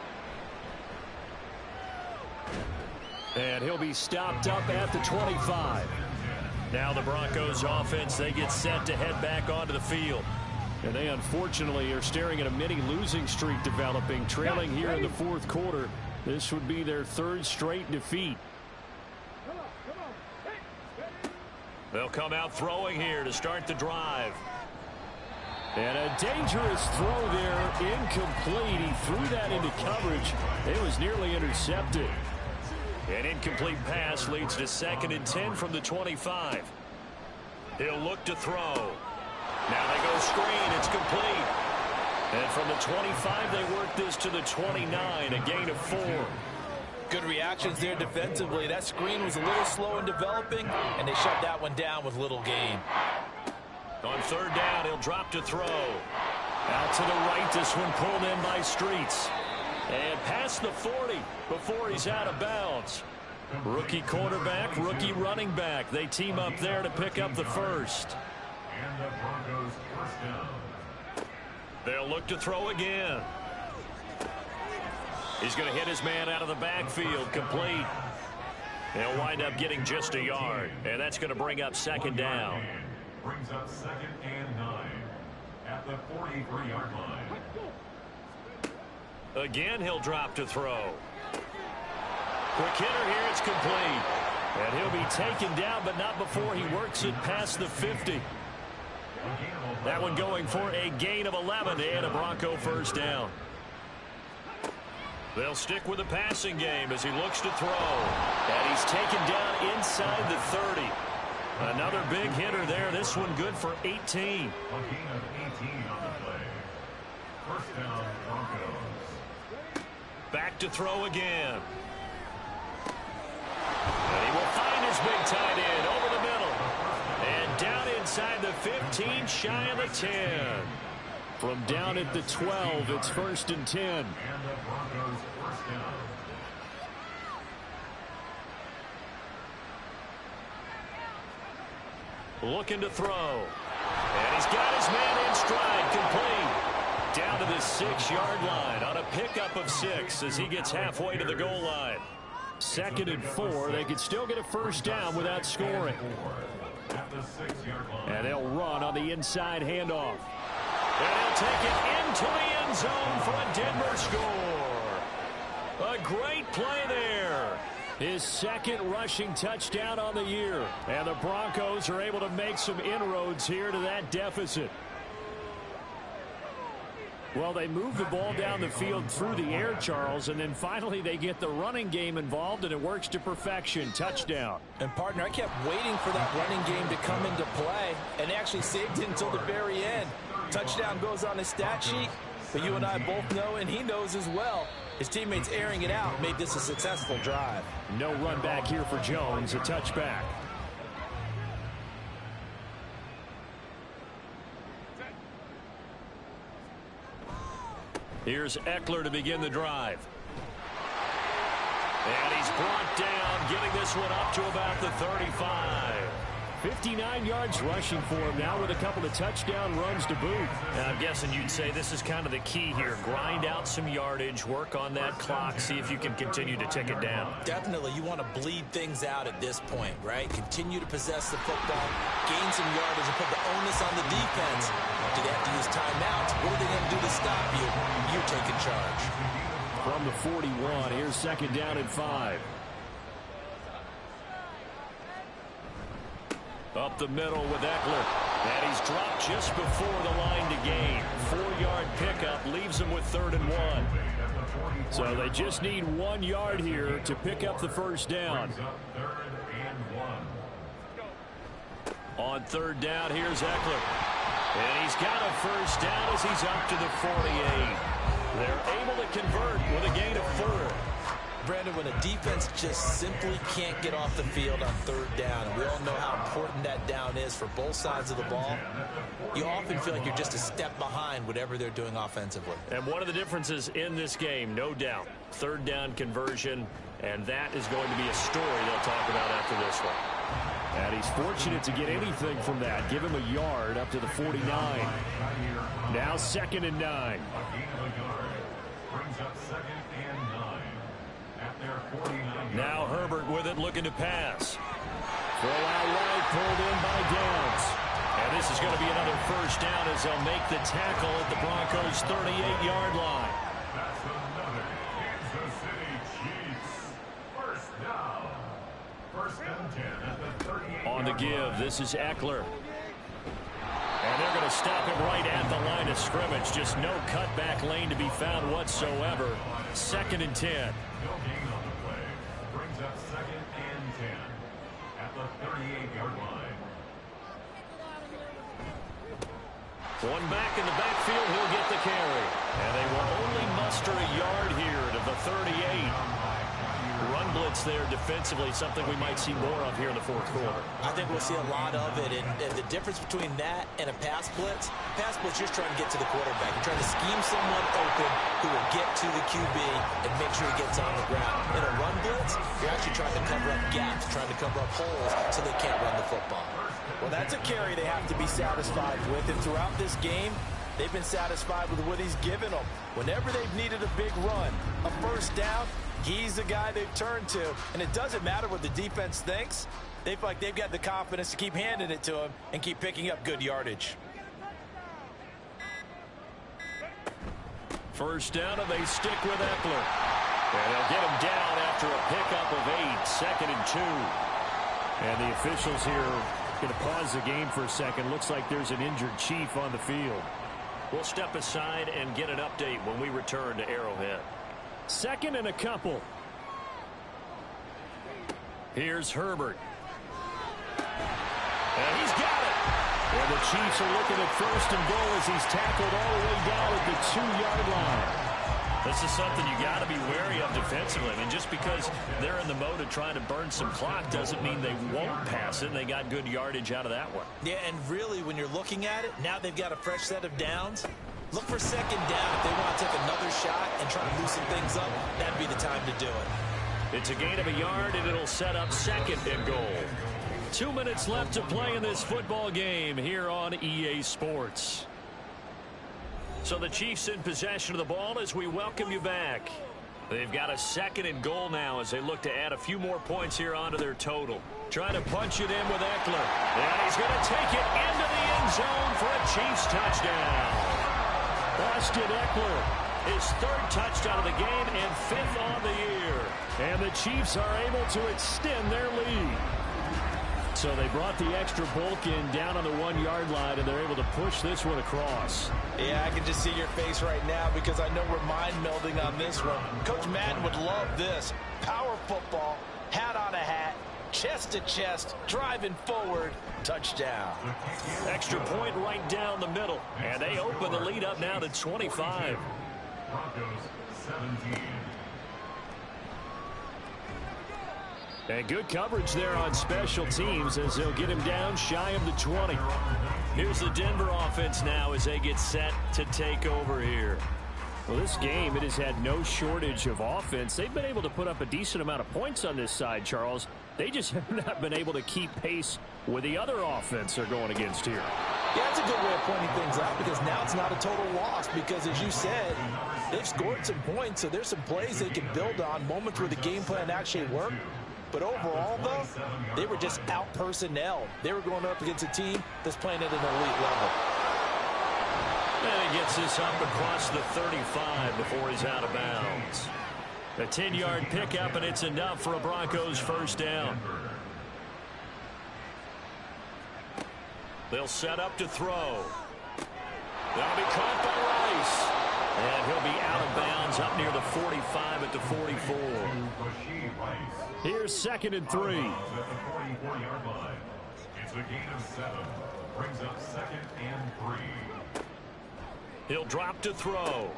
Speaker 4: And he'll be stopped up at the 25. Now the Broncos offense, they get set to head back onto the field. And they unfortunately are staring at a mini losing streak developing, trailing here in the fourth quarter. This would be their 3rd straight defeat. They'll come out throwing here to start the drive. And a dangerous throw there, incomplete. He threw that into coverage. It was nearly intercepted. An incomplete pass leads to 2nd and 10 from the 25. He'll look to throw. Now they go screen. It's complete. And from the 25, they work this to the 29, a gain of 4.
Speaker 3: Good reactions there defensively. That screen was a little slow in developing, and they shut that one down with little gain.
Speaker 4: On 3rd down, he'll drop to throw. Out to the right, this one pulled in by Streets. And past the 40 before he's out of bounds. Rookie quarterback, rookie running back. They team up there to pick up the first.
Speaker 5: And the Broncos first down.
Speaker 4: They'll look to throw again. He's going to hit his man out of the backfield, complete. He'll wind up getting just a yard, and that's going to bring up 2nd down.
Speaker 5: Brings up 2nd and 9 at the 43-yard line.
Speaker 4: Again, he'll drop to throw. Quick hitter here, it's complete. And he'll be taken down, but not before he works it past the 50. That one going for a gain of 11 and a Bronco first down. They'll stick with the passing game as he looks to throw. And he's taken down inside the 30. Another big hitter there. This one good for 18.
Speaker 5: A gain of 18 on the play. First down, Broncos.
Speaker 4: Back to throw again. And he will find his big tight end over the middle. And down inside the 15, shy of the 10. From down at the 12, it's 1st and 10.
Speaker 5: And the Broncos first down.
Speaker 4: Looking to throw. And he's got his man in stride, complete. Down to the 6-yard line on a pickup of 6 as he gets halfway to the goal line. 2nd and 4. They could still get a first down without scoring.
Speaker 5: At the 6-yard line.
Speaker 4: And they'll run on the inside handoff. And he'll take it into the end zone for a Denver score. A great play there. His 2nd rushing touchdown on the year. And the Broncos are able to make some inroads here to that deficit. Well, they move the ball down the field through the air, Charles, and then finally they get the running game involved, and it works to perfection. Touchdown.
Speaker 3: And, partner, I kept waiting for that running game to come into play, and they actually saved it until the very end. Touchdown goes on his stat sheet, but you and I both know, and he knows as well, his teammates airing it out made this a successful drive.
Speaker 4: No run back here for Jones, a touchback. Here's Eckler to begin the drive. And he's brought down, getting this one up to about the 35. 59 yards rushing for him now with a couple of touchdown runs to boot.
Speaker 2: And I'm guessing you'd say this is kind of the key here. Grind out some yardage, work on that clock, see if you can continue to tick it down.
Speaker 3: Definitely, you want to bleed things out at this point, right? Continue to possess the football, gain some yardage, and put the onus on the defense. Do they have to use timeouts? What are they going to do to stop you? You're taking charge.
Speaker 4: From the 41, here's 2nd down and 5. Up the middle with Eckler. And he's dropped just before the line to gain. 4-yard pickup leaves him with 3rd and 1. So they just need 1 yard here to pick up the first down. On 3rd down, here's Eckler. And he's got a first down as he's up to the 48. They're able to convert with a gain of 4.
Speaker 3: Brandon, when a defense just simply can't get off the field on 3rd down, and we all know how important that down is for both sides of the ball, you often feel like you're just a step behind whatever they're doing offensively.
Speaker 2: And one of the differences in this game, no doubt, 3rd down conversion, and that is going to be a story they'll talk about after this one.
Speaker 4: And he's fortunate to get anything from that. Give him a yard up to the 49. Now 2nd and 9. Now Herbert with it, looking to pass. Throw out right, pulled in by Downs.
Speaker 2: And this is going to be another first down as they'll make the tackle at the Broncos' 38-yard line.
Speaker 5: That's another Kansas City Chiefs. First down. 1st and 10 at the 38.
Speaker 4: On the give, this is Eckler.
Speaker 2: And they're going to stop him right at the line of scrimmage. Just no cutback lane to be found whatsoever. 2nd and 10.
Speaker 5: No gain on the play. Brings up 2nd and 10 at the 38-yard line.
Speaker 2: One back in the backfield, he'll get the carry. And they will only muster a yard here to the 38. Run blitz there defensively, something we might see more of here in the 4th quarter.
Speaker 3: I think we'll see a lot of it, and the difference between that and a pass blitz, you're just trying to get to the quarterback. You're trying to scheme someone open who will get to the QB and make sure he gets on the ground. In a run blitz, you're actually trying to cover up gaps, trying to cover up holes so they can't run the football.
Speaker 7: Well, that's a carry they have to be satisfied with, and throughout this game, they've been satisfied with what he's given them. Whenever they've needed a big run, a first down, he's the guy they've turned to. And it doesn't matter what the defense thinks. They feel like they've got the confidence to keep handing it to him and keep picking up good yardage.
Speaker 4: First down, and they stick with Eckler. And they'll get him down after a pickup of 8. 2nd and 2. And the officials here going to pause the game for a second. Looks like there's an injured Chief on the field.
Speaker 2: We'll step aside and get an update when we return to Arrowhead.
Speaker 4: 2nd and a couple. Here's Herbert.
Speaker 2: And he's got it.
Speaker 4: And the Chiefs are looking at 1st and goal as he's tackled all the way down at the 2-yard line.
Speaker 2: This is something you got to be wary of defensively. I mean, just because they're in the mode of trying to burn some clock doesn't mean they won't pass it. And they got good yardage out of that one.
Speaker 3: Yeah, and really, when you're looking at it, now they've got a fresh set of downs. Look for 2nd down. If they want to take another shot and try to loosen things up, that'd be the time to do it.
Speaker 2: It's a gain of a yard, and it'll set up 2nd and goal.
Speaker 4: 2 minutes left to play in this football game here on EA Sports.
Speaker 2: So the Chiefs in possession of the ball as we welcome you back. They've got a 2nd and goal now as they look to add a few more points here onto their total.
Speaker 4: Trying to punch it in with Eckler.
Speaker 2: And he's going to take it into the end zone for a Chiefs touchdown.
Speaker 4: Austin Eckler,
Speaker 2: his 3rd touchdown of the game and 5th on the year.
Speaker 4: And the Chiefs are able to extend their lead. So they brought the extra bulk in down on the 1-yard line, and they're able to push this one across.
Speaker 7: Yeah, I can just see your face right now because I know we're mind melding on this one. Coach Madden would love this. Power football, hat on a hat, chest to chest, driving forward, touchdown.
Speaker 2: Extra point right down the middle, and they open the lead up now to 25.
Speaker 5: Broncos 17.
Speaker 4: And good coverage there on special teams as they'll get him down shy of the 20.
Speaker 2: Here's the Denver offense now as they get set to take over here.
Speaker 4: Well, this game, it has had no shortage of offense. They've been able to put up a decent amount of points on this side, Charles. They just have not been able to keep pace with the other offense they're going against here.
Speaker 3: Yeah, that's a good way of pointing things out because now it's not a total loss because, as you said, they've scored some points, so there's some plays they can build on, moments where the game plan actually worked. But overall, though, they were just out-personnel. They were going up against a team that's playing at an elite level.
Speaker 4: And he gets this up across the 35 before he's out of bounds. A 10-yard pickup, and it's enough for a Broncos first down. They'll set up to throw. That'll be caught by Rice. And he'll be out of bounds up near the 45 at the 44. Here's 2nd and 3.
Speaker 5: It's a gain of 7. Brings up 2nd and 3.
Speaker 4: He'll drop to throw.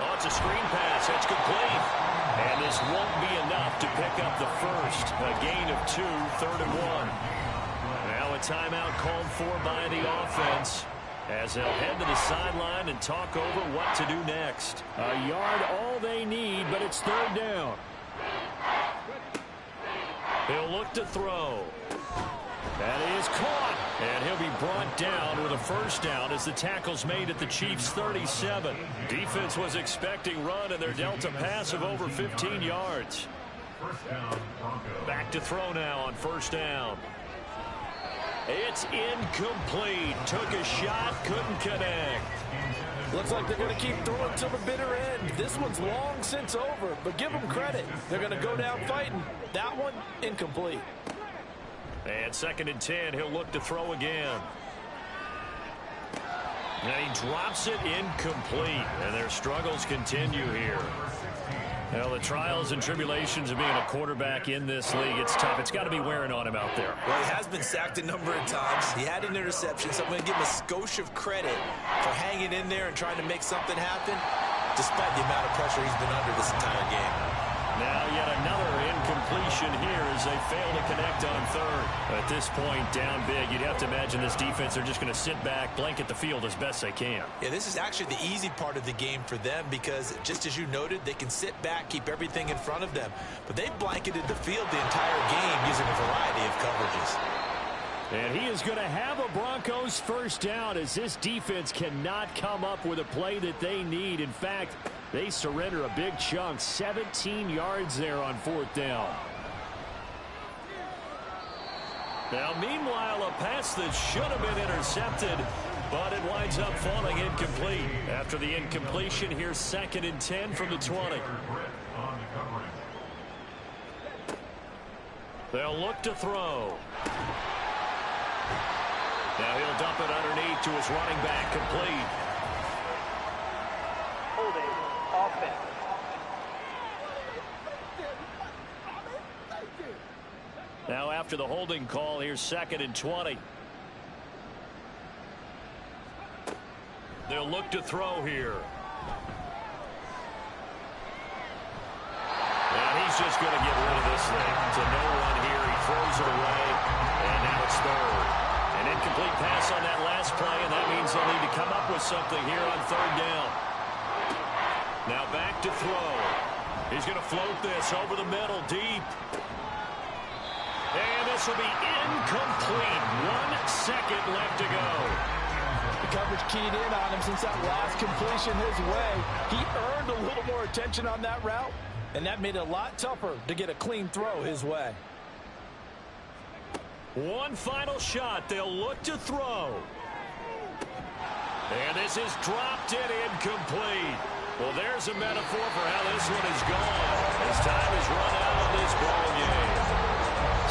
Speaker 4: Oh, it's a screen pass. That's complete. And this won't be enough to pick up the first. A gain of 2, 3rd and 1. Now a timeout called for by the offense as they'll head to the sideline and talk over what to do next. A yard all they need, but it's 3rd down. He'll look to throw. That is caught. And he'll be brought down with a first down as the tackle's made at the Chiefs' 37. Defense was expecting run, and they're dealt a pass of over 15 yards. Back to throw now on first down. It's incomplete. Took a shot, couldn't connect.
Speaker 3: Looks like they're going to keep throwing till the bitter end. This one's long since over, but give them credit. They're going to go down fighting. That one, incomplete.
Speaker 4: And 2nd and 10, he'll look to throw again. And he drops it incomplete. And their struggles continue here. Well, the trials and tribulations of being a quarterback in this league, it's tough. It's got to be wearing on him out there.
Speaker 7: Well, he has been sacked a number of times. He had an interception, so I'm going to give him a skosh of credit for hanging in there and trying to make something happen, despite the amount of pressure he's been under this entire game.
Speaker 4: Now yet another incompletion here as they fail to connect on 3rd. At this point, down big, you'd have to imagine this defense are just going to sit back, blanket the field as best they can.
Speaker 7: Yeah, this is actually the easy part of the game for them because, just as you noted, they can sit back, keep everything in front of them. But they've blanketed the field the entire game using a variety of coverages.
Speaker 4: And he is going to have a Broncos first down as this defense cannot come up with a play that they need. In fact, they surrender a big chunk, 17 yards there on 4th down. Now, meanwhile, a pass that should have been intercepted, but it winds up falling incomplete. After the incompletion, here's 2nd and 10 from the 20. They'll look to throw. Now he'll dump it underneath to his running back, complete.
Speaker 8: Holding offense.
Speaker 4: Now after the holding call, here's 2nd and 20. They'll look to throw here. And he's just going to get rid of this thing. To no one here. He throws it away. And now it's 3rd. An incomplete pass on that last play, and that means they'll need to come up with something here on 3rd down. Now back to throw. He's going to float this over the middle, deep. And this will be incomplete. 1 second left to go.
Speaker 3: The coverage keyed in on him since that last completion his way. He earned a little more attention on that route, and that made it a lot tougher to get a clean throw his way.
Speaker 4: One final shot. They'll look to throw. And this is dropped in incomplete. Well, there's a metaphor for how this one is gone. As time has run out of this ball game.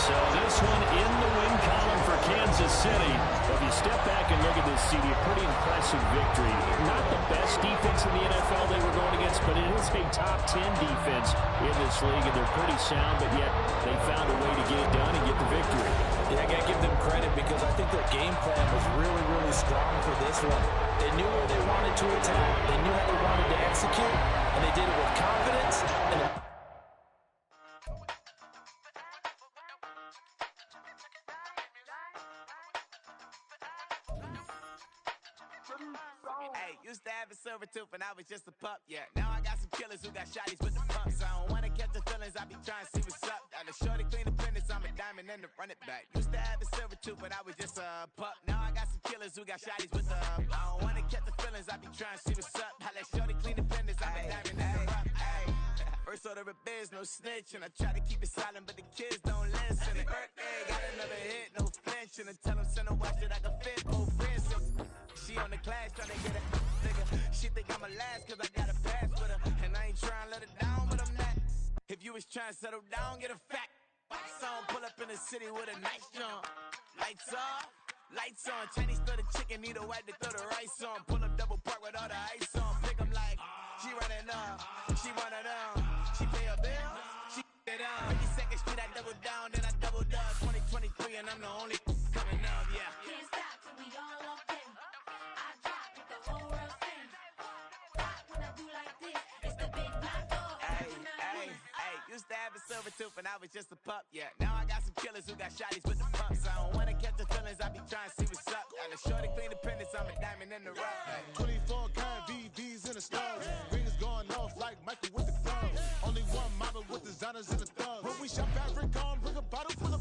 Speaker 4: So this one in the win column for Kansas City. If you step back and look at this, CD, a pretty impressive victory. Not the best defense in the NFL they were going against, but it is a top 10 defense in this league, and they're pretty sound, but yet they found a way to get it done and get the victory.
Speaker 3: Yeah, I got to give them credit because I think their game plan was really, really strong for this one. They knew where they wanted to attack, they knew how they wanted to execute, and they did it with confidence and
Speaker 9: Hey, used to have a silver tooth and I was just a pup, yeah. Now I got some killers who got shotties with the pumps. I don't wanna catch the feelings, I be trying to see what's up. Got a shorty clean the fitness, I'm a diamond and to run it back. Used to have a silver tooth, but I was just a pup. Now I got some killers who got shotties with the I don't wanna catch the feelings, I be trying to see what's up. I let shorty clean the fitness, I'm a diamond and to run it. First order of biz, no snitch, and I try to keep it silent, but the kids don't listen. Happy birthday, got another hit, no flinch, and I tell them send a watch that I can fit more friends. She on the class trying to get a nigga. She think I'm a last cause I got a pass with her, and I ain't trying to let her down, but I'm not. If you was trying to settle down, get a fact. Song pull up in the city with a nice jump. Lights off. Lights on, Chinese throw the chicken, need a wipe to throw the rice on. Pull up double park with all the ice on. Pick 'em like, she running up, she one of them. She pay her bill, she it up. 52nd Street, I double down, then I doubled up. 2023, and I'm the only coming up, yeah.
Speaker 10: Can't stop till we all up in. I drop with the whole world sing. Rock when I do like this, it's the big black dog.
Speaker 9: Hey, used to have a silver tooth and I was just a pup, yeah. Now I got some killers who got shotties with the pumps. I don't wanna catch the feelings, I be trying to see what's up. Got a shorty clean the pendants, I'm a diamond in the rough. Hey.
Speaker 11: 24 karat VVs in the stars. Rings going off like Michael with the thumbs. Only one model with designers in the thumbs. When we shop fabric on, bring a bottle full